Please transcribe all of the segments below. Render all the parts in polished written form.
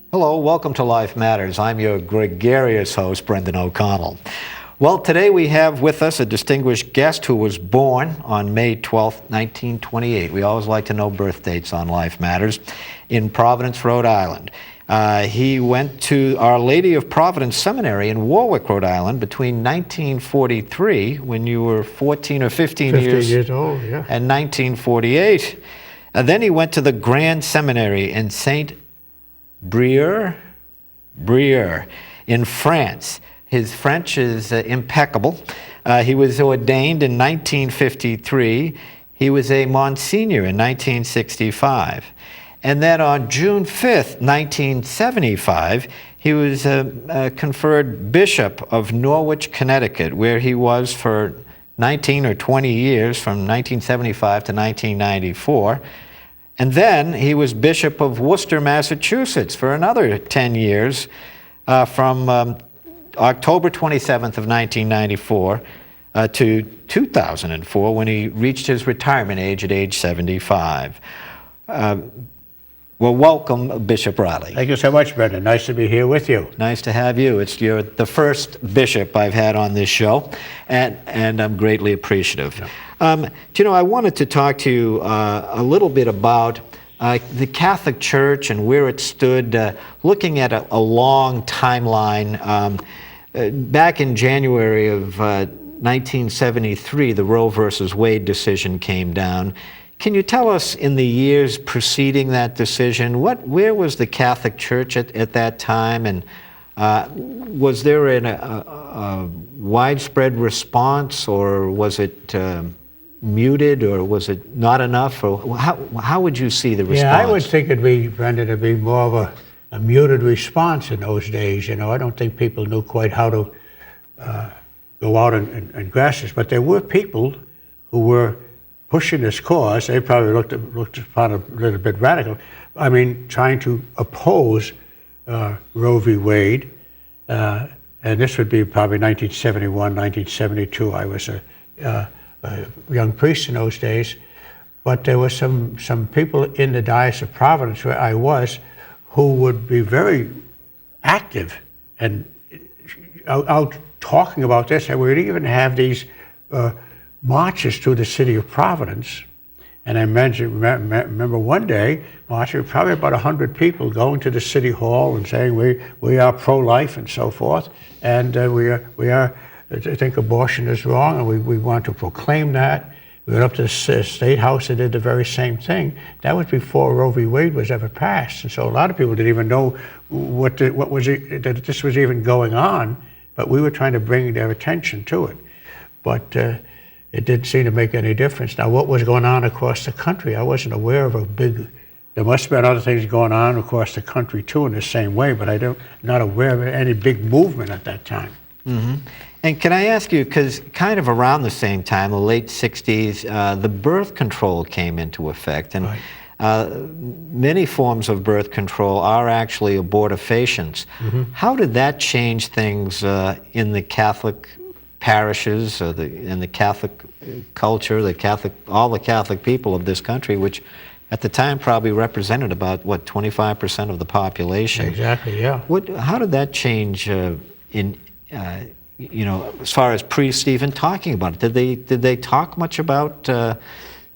Hello, welcome to Life Matters. I'm your gregarious host, Brendan O'Connell. Well, today we have with us a distinguished guest who was born on May 12, 1928. We always like to know birth dates on Life Matters, in Providence, Rhode Island. He went to Our Lady of Providence Seminary in Warwick, Rhode Island between 1943, when you were 14 or 15 years old, yeah, and 1948. And then he went to the Grand Seminary in Saint Brieuc in France. His French is impeccable. He was ordained in 1953. He was a Monsignor in 1965. And then on June 5th, 1975, he was conferred Bishop of Norwich, Connecticut, where he was for 19 or 20 years, from 1975 to 1994. And then he was Bishop of Worcester, Massachusetts for another 10 years, from October 27th of 1994 to 2004, when he reached his retirement age at age 75. Well, welcome, Bishop Reilly. Thank you so much, Brendan. Nice to be here with you. Nice to have you. You're the first bishop I've had on this show, and I'm greatly appreciative. Yeah. I wanted to talk to you a little bit about the Catholic Church and where it stood, looking at a long timeline. Back in January of 1973, the Roe versus Wade decision came down. Can you tell us, in the years preceding that decision, where was the Catholic Church at that time, and was there a widespread response, or was it muted, or was it not enough, or how would you see the response? Yeah, I would think Brendan, it'd be more of a muted response in those days. I don't think people knew quite how to go out and grasp this, but there were people who were pushing this cause. They probably looked upon it a little bit radical. I mean, trying to oppose Roe v. Wade, and this would be probably 1971, 1972. I was a young priest in those days, but there were some people in the Diocese of Providence, where I was, who would be very active and out talking about this. And we'd even have these marches through the city of Providence. And I remember one day marching, probably about 100 people going to the city hall and saying we are pro-life and so forth, and we are I think abortion is wrong, and we want to proclaim that. We went up to the State House and did the very same thing. That was before Roe v. Wade was ever passed, and so a lot of people didn't even know that this was even going on. But we were trying to bring their attention to it. But it didn't seem to make any difference. Now, what was going on across the country? I wasn't aware of there must have been other things going on across the country too in the same way, but I'm not aware of any big movement at that time. Mm-hmm. And can I ask you, because kind of around the same time, the late 60s, the birth control came into effect. And right. Many forms of birth control are actually abortifacients. Mm-hmm. How did that change things in the Catholic parishes, in the Catholic culture, all the Catholic people of this country, which at the time probably represented about, 25% of the population? Exactly, yeah. How did that change as far as priests even talking about it? Did they talk much about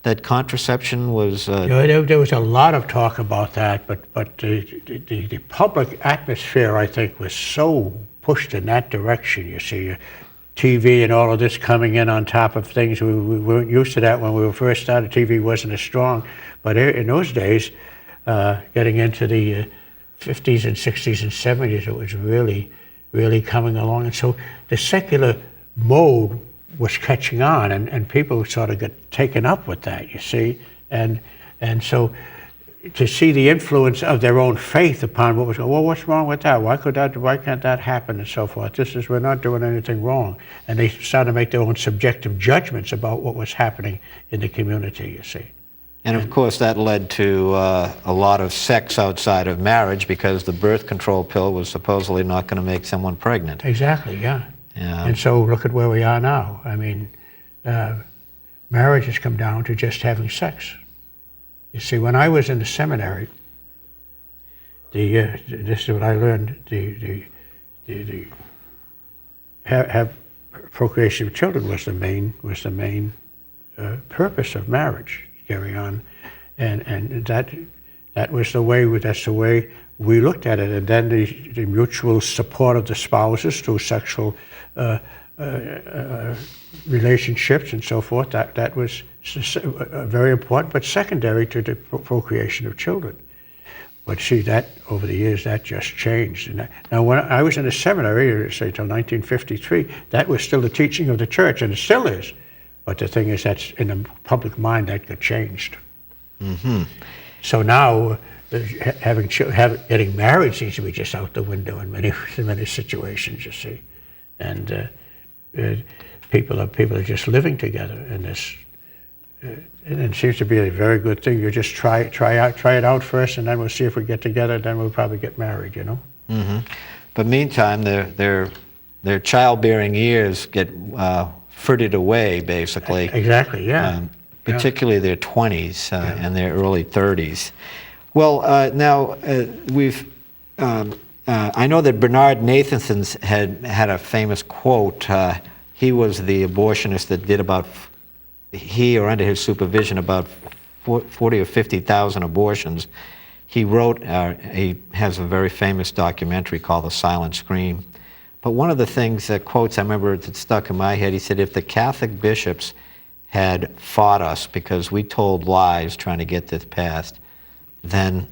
that contraception was? There was a lot of talk about that, but the public atmosphere, I think, was so pushed in that direction. You see, TV and all of this coming in on top of things. We weren't used to that when we first started. TV wasn't as strong, but in those days, getting into the 50s and 60s and 70s, it was really coming along. And so the secular mode was catching on, and people sort of got taken up with that, you see. And so to see the influence of their own faith upon what was going, well, what's wrong with that? Why can't that happen, and so forth? We're not doing anything wrong. And they started to make their own subjective judgments about what was happening in the community, you see. And of course that led to a lot of sex outside of marriage, because the birth control pill was supposedly not going to make someone pregnant. Exactly, yeah. And so look at where we are now. I mean, marriage has come down to just having sex. You see, when I was in the seminary, this is what I learned. Have procreation of children was the main purpose of marriage. Carry on, and that was the way. That's the way we looked at it. And then the mutual support of the spouses through sexual relationships and so forth. That was very important, but secondary to the procreation of children. But see, that over the years, that just changed. And now, when I was in the seminary, say till 1953, that was still the teaching of the church, and it still is. But the thing is, that's in the public mind that got changed. Mm-hmm. So now, getting married seems to be just out the window in many situations. You see, and people are just living together, and this. And it seems to be a very good thing. You just try it out first, and then we'll see if we get together. Then we'll probably get married, you know. Mm-hmm. But meantime, their childbearing years get frittered away, basically. Exactly. Yeah. Particularly their 20s and their early 30s. Well, now I know that Bernard Nathanson had a famous quote. He was the abortionist that did he or under his supervision about 40 or 50,000 abortions. He wrote, he has a very famous documentary called The Silent Scream. But one of the things, quotes I remember that stuck in my head, he said, if the Catholic bishops had fought us because we told lies trying to get this passed, then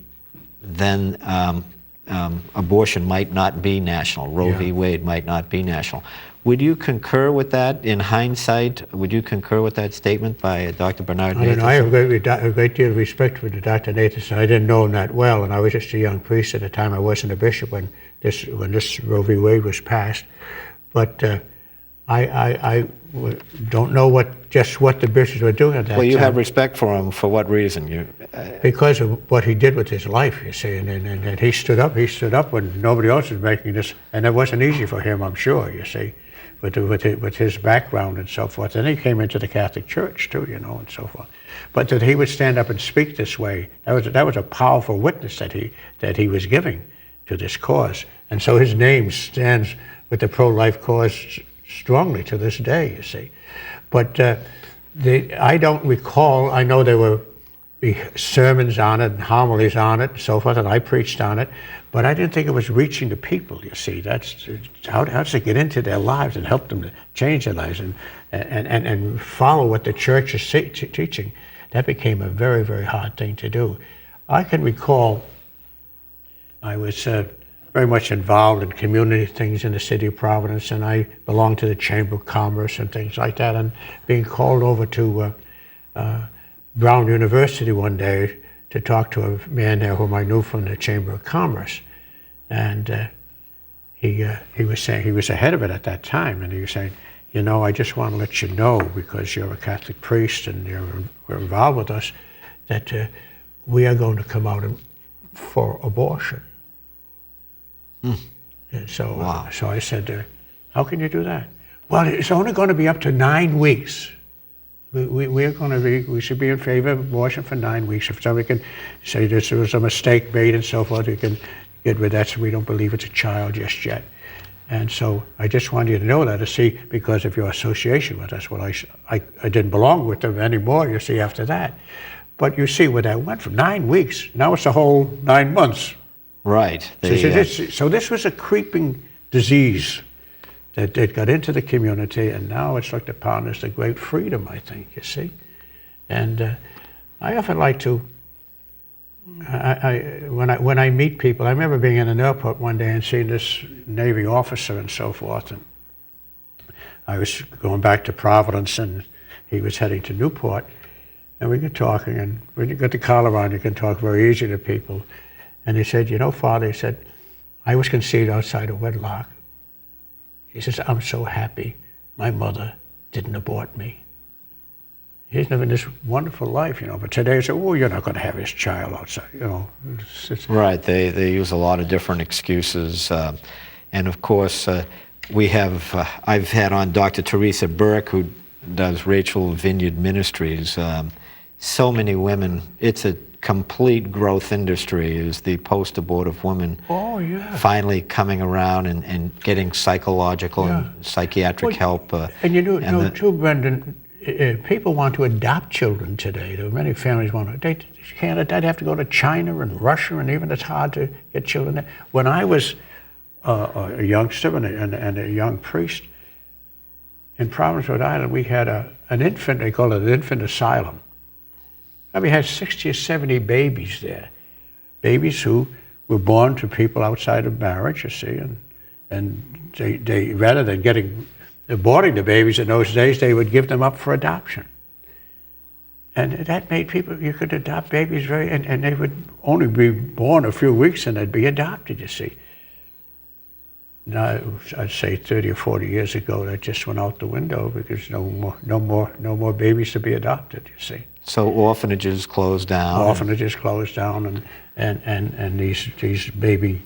abortion might not be national. Roe v. Wade might not be national. Would you concur with that in hindsight? Would you concur with that statement by Dr. Bernard Nathanson? I have a great deal of respect for Dr. Nathanson. I didn't know him that well, and I was just a young priest at the time. I wasn't a bishop when this Roe v. Wade was passed. But I don't know what the bishops were doing at that time. Well, you have respect for him for what reason? Because of what he did with his life, you see, and he stood up when nobody else was making this, and it wasn't easy for him, I'm sure, you see, with his background and so forth. And he came into the Catholic Church too, you know, and so forth. But that he would stand up and speak this way, that was a powerful witness that he was giving to this cause. And so his name stands with the pro-life cause strongly to this day, you see. But I don't recall, I know there were sermons on it and homilies on it and so forth, and I preached on it, but I didn't think it was reaching the people, you see. That's how does it get into their lives and help them to change their lives and follow what the church is teaching. That became a very, very hard thing to do. I can recall I was very much involved in community things in the city of Providence, and I belonged to the Chamber of Commerce and things like that, and being called over to Brown University one day to talk to a man there whom I knew from the Chamber of Commerce, and he was saying, he was the head of it at that time, and he was saying, you know, I just want to let you know, because you're a Catholic priest and you're involved with us, that we are going to come out for abortion. And so, wow. So I said, how can you do that? Well, it's only going to be up to 9 weeks. We should be in favor of abortion for 9 weeks. If somebody can say this was a mistake made and so forth, we can get rid of that, so we don't believe it's a child just yet. And so I just wanted you to know that, to see, because of your association with us. Well, I didn't belong with them anymore, you see, after that. But you see where that went from 9 weeks. Now it's a whole 9 months. Right. So this was a creeping disease that got into the community, and now it's looked upon as the great freedom, I think, you see. And I often like to, when I meet people, I remember being in an airport one day and seeing this Navy officer and so forth, and I was going back to Providence, and he was heading to Newport, and we got talking, and when you got the collar on, you can talk very easy to people. And he said, you know, Father, he said, I was conceived outside of wedlock. He says, I'm so happy my mother didn't abort me. He's living this wonderful life, you know, but today they say, oh, you're not going to have his child outside, you know. Right, they use a lot of different excuses. And of course, I've had on Dr. Teresa Burke, who does Rachel Vineyard Ministries. So many women, it's complete growth industry is the post-abortive woman Oh, yeah. finally coming around and getting psychological Yeah. and psychiatric help. And you know, too, Brendan, people want to adopt children today. There are many families want to. They'd have to go to China and Russia, and even it's hard to get children there. When I was a youngster and a young priest in Providence, Rhode Island, we had an infant. They call it an infant asylum. And we had 60 or 70 babies there, babies who were born to people outside of marriage, you see, and they rather than aborting the babies in those days, they would give them up for adoption. And that made people, you could adopt babies and they would only be born a few weeks and they'd be adopted, you see. Now, I'd say 30 or 40 years ago, that just went out the window because no more babies to be adopted, you see. So orphanages closed down. Orphanages closed down, and these baby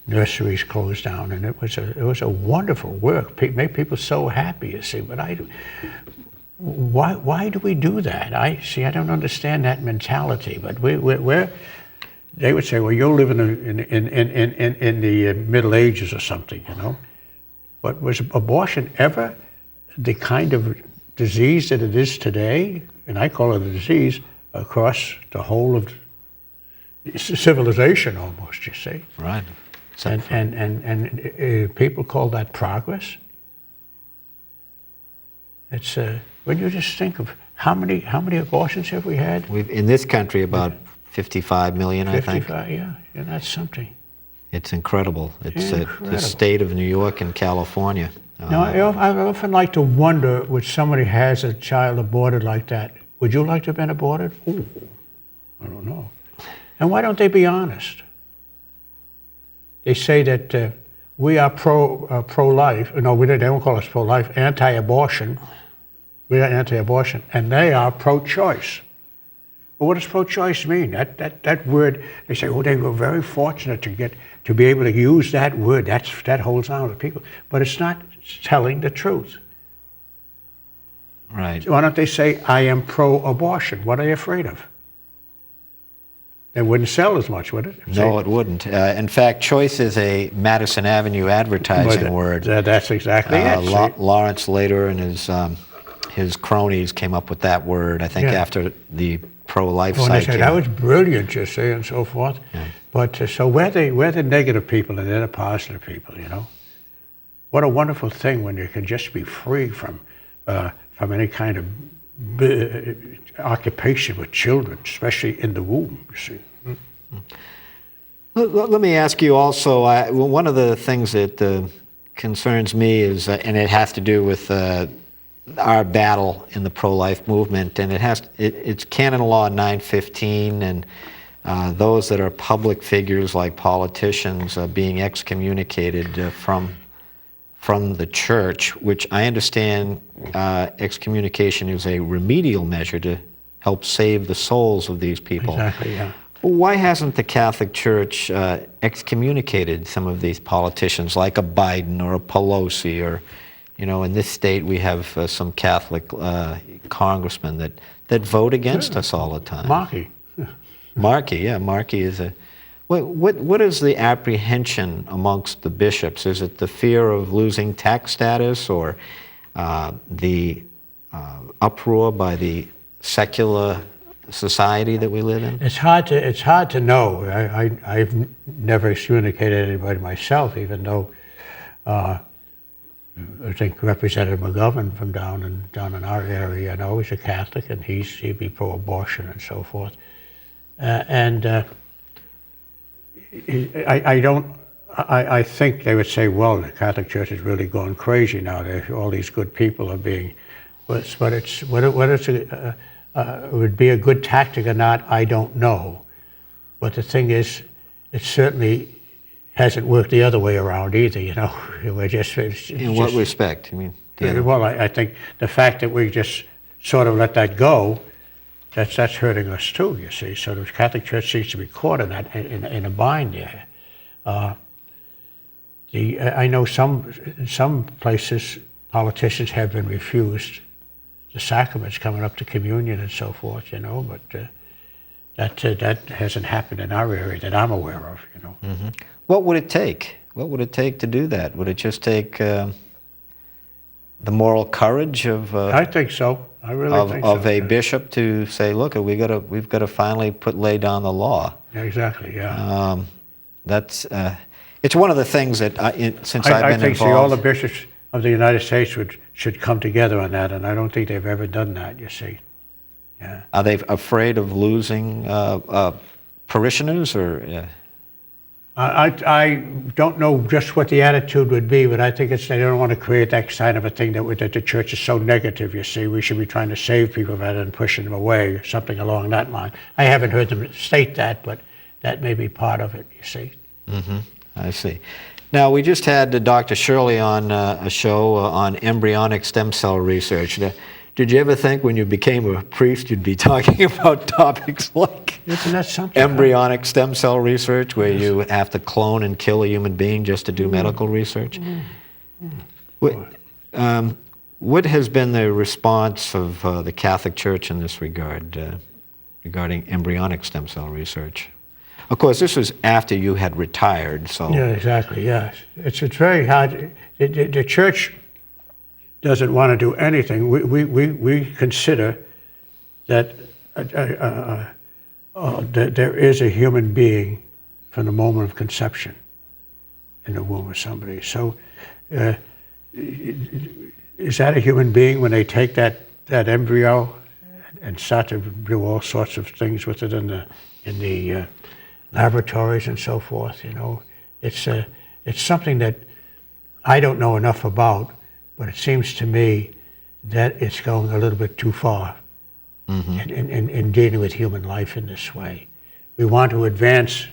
nurseries closed down, and it was a wonderful work. Made people so happy, you see. But why do we do that? I don't understand that mentality. But they would say, well, you'll live in the Middle Ages or something, you know. But was abortion ever the kind of disease that it is today? And I call it a disease across the whole of civilization, almost. You see, right? And people call that progress. It's when you just think of how many abortions have we had? We've in this country about 55 million, I think. 55, yeah, and that's something. It's incredible. It's the state of New York and California. Now, I often like to wonder, when somebody has a child aborted like that, would you like to have been aborted? Ooh, I don't know. And why don't they be honest? They say that we are pro-life. No, they don't call us pro-life, anti-abortion. We are anti-abortion, and they are pro-choice. Well, what does pro-choice mean? That word, they say, oh, they were very fortunate to be able to use that word. That holds on to people. But it's not telling the truth. Right. Why don't they say, I am pro-abortion? What are they afraid of? It wouldn't sell as much, would it? No, it wouldn't. In fact, choice is a Madison Avenue advertising word. That's exactly it. Lawrence later and his cronies came up with that word, I think, after the pro-life site. They said, that was brilliant, you see, and so forth. Yeah. But so we're the negative people and they're the positive people, you know. What a wonderful thing when you can just be free from any kind of occupation with children, especially in the womb, you see. Let me ask you also, one of the things that concerns me is, and it has to do with our battle in the pro-life movement, and it's Canon Law 915, and those that are public figures like politicians being excommunicated from the church, which I understand excommunication is a remedial measure to help save the souls of these people. Exactly, yeah. Why hasn't the Catholic Church excommunicated some of these politicians like a Biden or a Pelosi, or, you know, in this state we have some Catholic congressmen that vote against us all the time? Markey is a... What is the apprehension amongst the bishops? Is it the fear of losing tax status, or the uproar by the secular society that we live in? It's hard to know. I've never excommunicated anybody myself, even though I think Representative McGovern from down in our area, I know he's a Catholic, and he'd be pro-abortion and so forth. I think they would say, well, the Catholic Church is really going crazy now. All these good people are being, but whether it would be a good tactic or not, I don't know. But the thing is, it certainly hasn't worked the other way around either. You know, we're just. In what respect? I mean, well, I think the fact that we just sort of let that go, that's hurting us too, you see. So the Catholic Church seems to be caught in that, in a bind there. I know in some places politicians have been refused the sacraments coming up to communion and so forth, you know, but that hasn't happened in our area that I'm aware of. You know. Mm-hmm. What would it take? What would it take to do that? Would it just take the moral courage of? I think so. I really think so. Of a bishop to say, look, we've got to finally lay down the law. Yeah, exactly. Yeah. That's it's one of the things that since I've been I think involved. all the bishops of the United States should come together on that, and I don't think they've ever done that. You see. Yeah. Are they afraid of losing parishioners, or? I don't know just what the attitude would be, but I think they don't want to create that kind of a thing that the church is so negative, you see. We should be trying to save people rather than pushing them away, or something along that line. I haven't heard them state that, but that may be part of it, you see. Mm-hmm. I see. Now, we just had Dr. Shirley on a show on embryonic stem cell research. Did you ever think when you became a priest you'd be talking about topics like Isn't that something? embryonic stem cell research, where you have to clone and kill a human being just to do medical research? What has been the response of the Catholic Church in this regard, regarding embryonic stem cell research? Of course, this was after you had retired, so... Yeah, exactly, yes. It's very hard. The church doesn't want to do anything. We consider that that there is a human being from the moment of conception in the womb of somebody. So is that a human being when they take that embryo and start to do all sorts of things with it in the laboratories and so forth? You know, it's something that I don't know enough about. But it seems to me that it's going a little bit too far in dealing with human life in this way. We want to advance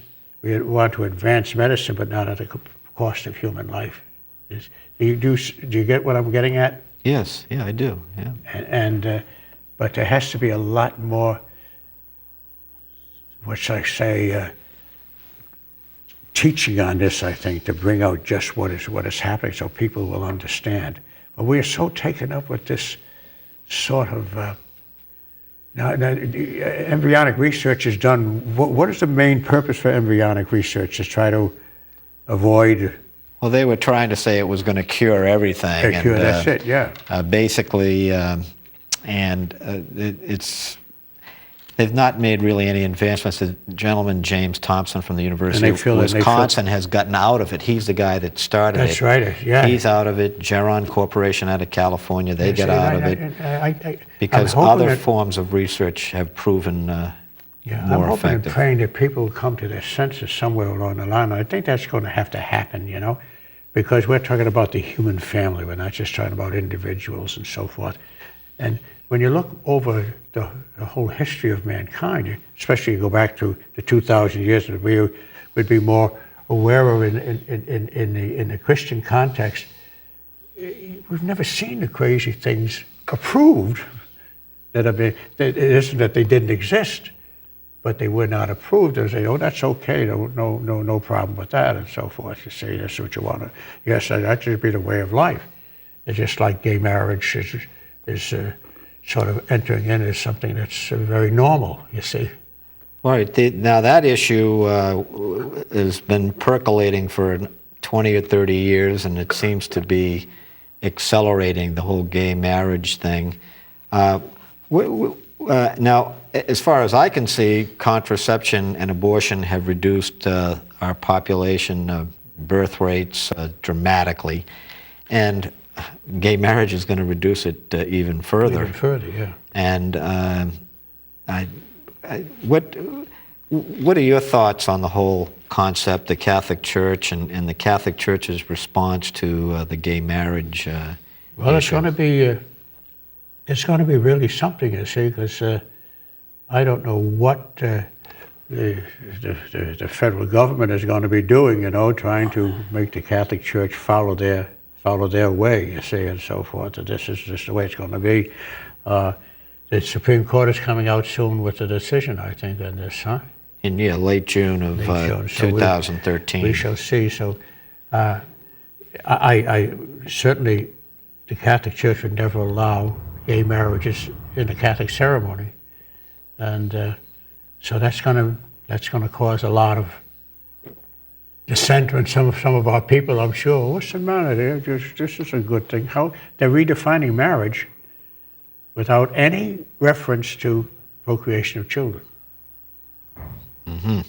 medicine, but not at the cost of human life. Do you get what I'm getting at? Yes, yeah, I do. Yeah. But there has to be a lot more, what should I say, teaching on this, I think, to bring out just what is happening so people will understand. But we are so taken up with this sort of... now, embryonic research is done... What is the main purpose for embryonic research? To try to avoid... Well, they were trying to say it was going to cure everything. That's it, yeah. Basically, it's... They've not made really any advancements. The gentleman, James Thompson from the University of Wisconsin, has gotten out of it. He's the guy that started it. That's right, yeah. He's out of it. Geron Corporation out of California, they get out of it because other forms of research have proven more I'm hoping effective. and praying that people will come to their senses somewhere along the line. I think that's going to have to happen, you know, because we're talking about the human family. We're not just talking about individuals and so forth. And when you look over the whole history of mankind, especially you go back to the 2,000 years that we would be more aware of in the Christian context, we've never seen the crazy things approved that have been. It isn't that they didn't exist, but they were not approved. They say, "Oh, that's okay. No problem with that," and so forth. You say, "That's what you want to." Yes, that should be the way of life. It's just like gay marriage is sort of entering in as something that's very normal, you see. Right. Now that issue has been percolating for 20 or 30 years, and it seems to be accelerating, the whole gay marriage thing. Now, as far as I can see, contraception and abortion have reduced our population birth rates dramatically, and gay marriage is going to reduce it even further. Even further, yeah. And what are your thoughts on the whole concept, the Catholic Church and the Catholic Church's response to the gay marriage Well, issue? it's going to be really something, you see, because I don't know what the federal government is going to be doing, you know, trying to make the Catholic Church follow their way, you see, and so forth. That this is just the way it's going to be. The Supreme Court is coming out soon with a decision, I think, on this, huh? In late June of 2013. We shall see. So, I certainly, the Catholic Church would never allow gay marriages in the Catholic ceremony, and So that's going to cause a lot of dissent in some of our people, I'm sure. What's the matter? This is a good thing. How they're redefining marriage without any reference to procreation of children. Mm-hmm.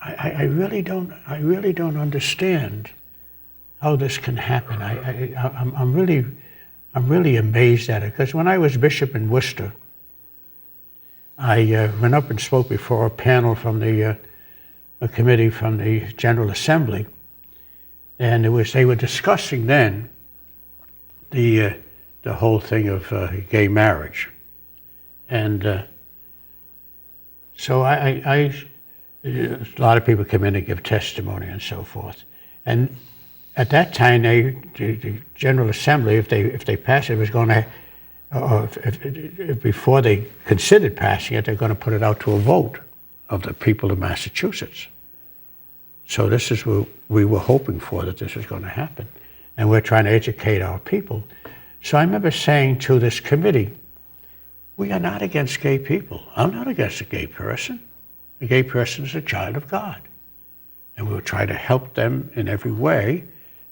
I really don't understand how this can happen. I'm really amazed at it, because when I was bishop in Worcester, I went up and spoke before a panel from a committee from the General Assembly, and they were discussing then the whole thing of gay marriage, and so a lot of people come in and give testimony and so forth, and at that time the General Assembly, if they passed it, was going to. If before they considered passing it, they're going to put it out to a vote of the people of Massachusetts. So this is what we were hoping for, that this was going to happen. And we're trying to educate our people. So I remember saying to this committee, we are not against gay people. I'm not against a gay person. A gay person is a child of God. And we'll try to help them in every way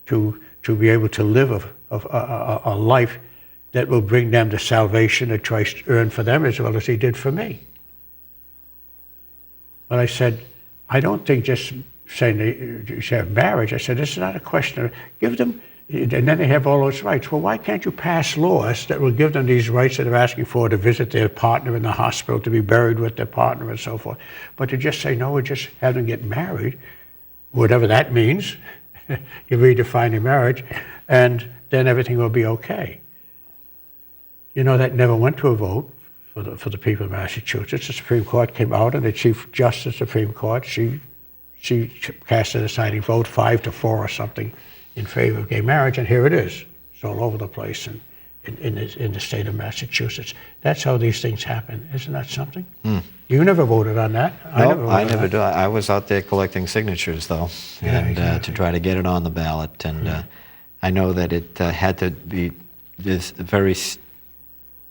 to be able to live a life that will bring them the salvation that Christ earned for them as well as he did for me. But I said, I don't think just saying they have marriage, I said, this is not a question of, give them, and then they have all those rights. Well, why can't you pass laws that will give them these rights that they're asking for, to visit their partner in the hospital, to be buried with their partner and so forth? But to just say, no, we'll just have them get married, whatever that means, you redefine your marriage, and then everything will be okay. You know, that never went to a vote for the people of Massachusetts. The Supreme Court came out, and the Chief Justice of the Supreme Court, she cast a deciding vote, 5-4 or something, in favor of gay marriage, and here it is. It's all over the place in the state of Massachusetts. That's how these things happen. Isn't that something? Mm. You never voted on that. No, I never did. I was out there collecting signatures, though, yeah, and exactly. to try to get it on the ballot. And I know that it had to be this very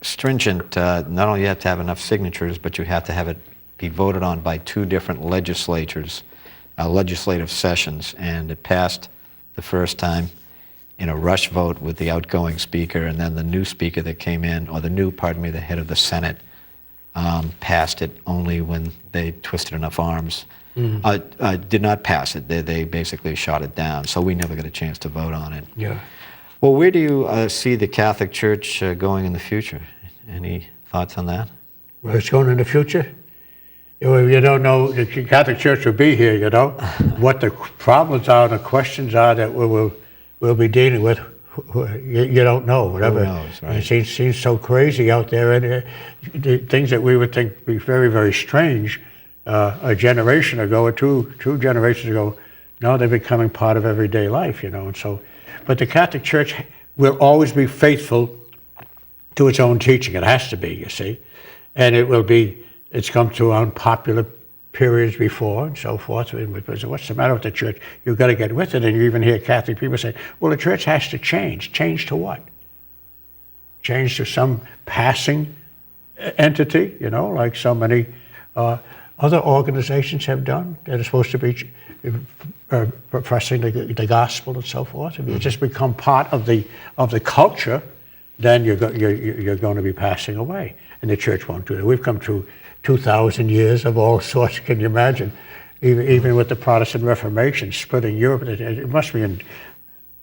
stringent. Not only you have to have enough signatures, but you have to have it be voted on by 2 different legislatures, legislative sessions, and it passed the first time in a rush vote with the outgoing speaker, and then the new speaker that came in, or the head of the Senate, passed it only when they twisted enough arms. Mm-hmm. Did not pass it. They basically shot it down, so we never got a chance to vote on it. Yeah. Well, where do you see the Catholic Church going in the future? Any thoughts on that? Where it's going in the future? You don't know. The Catholic Church will be here, you know. What the problems are, the questions are that we'll be dealing with, you don't know. Whatever. Who knows, right? It seems so crazy out there, and the things that we would think be very, very strange a generation ago or two generations ago, now they're becoming part of everyday life, you know. And so, but the Catholic Church will always be faithful to its own teaching. It has to be, you see. And it's come through unpopular periods before and so forth. What's the matter with the church? You've got to get with it. And you even hear Catholic people say, well, the church has to change. Change to what? Change to some passing entity, you know, like so many other organizations have done that are supposed to be professing the gospel and so forth. If you just become part of the culture, then you're going to be passing away. And the church won't do that. We've come through 2,000 years of all sorts, can you imagine? Even with the Protestant Reformation splitting Europe, it must be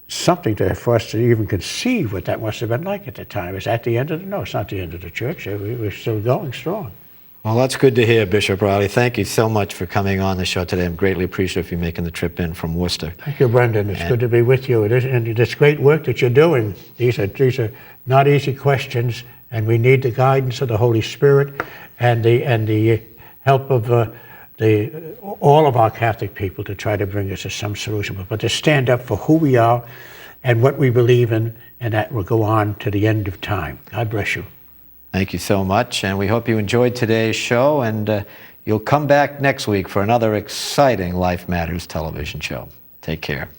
something for us to even conceive what that must have been like at the time. Is that the end of No, it's not the end of the church. We're still going strong. Well, that's good to hear, Bishop Reilly. Thank you so much for coming on the show today. I'm greatly appreciative of you making the trip in from Worcester. Thank you, Brendan. It's good to be with you. And this great work that you're doing. These are not easy questions, and we need the guidance of the Holy Spirit and the help of all of our Catholic people to try to bring us to some solution. But to stand up for who we are and what we believe in, and that will go on to the end of time. God bless you. Thank you so much, and we hope you enjoyed today's show, and you'll come back next week for another exciting Life Matters television show. Take care.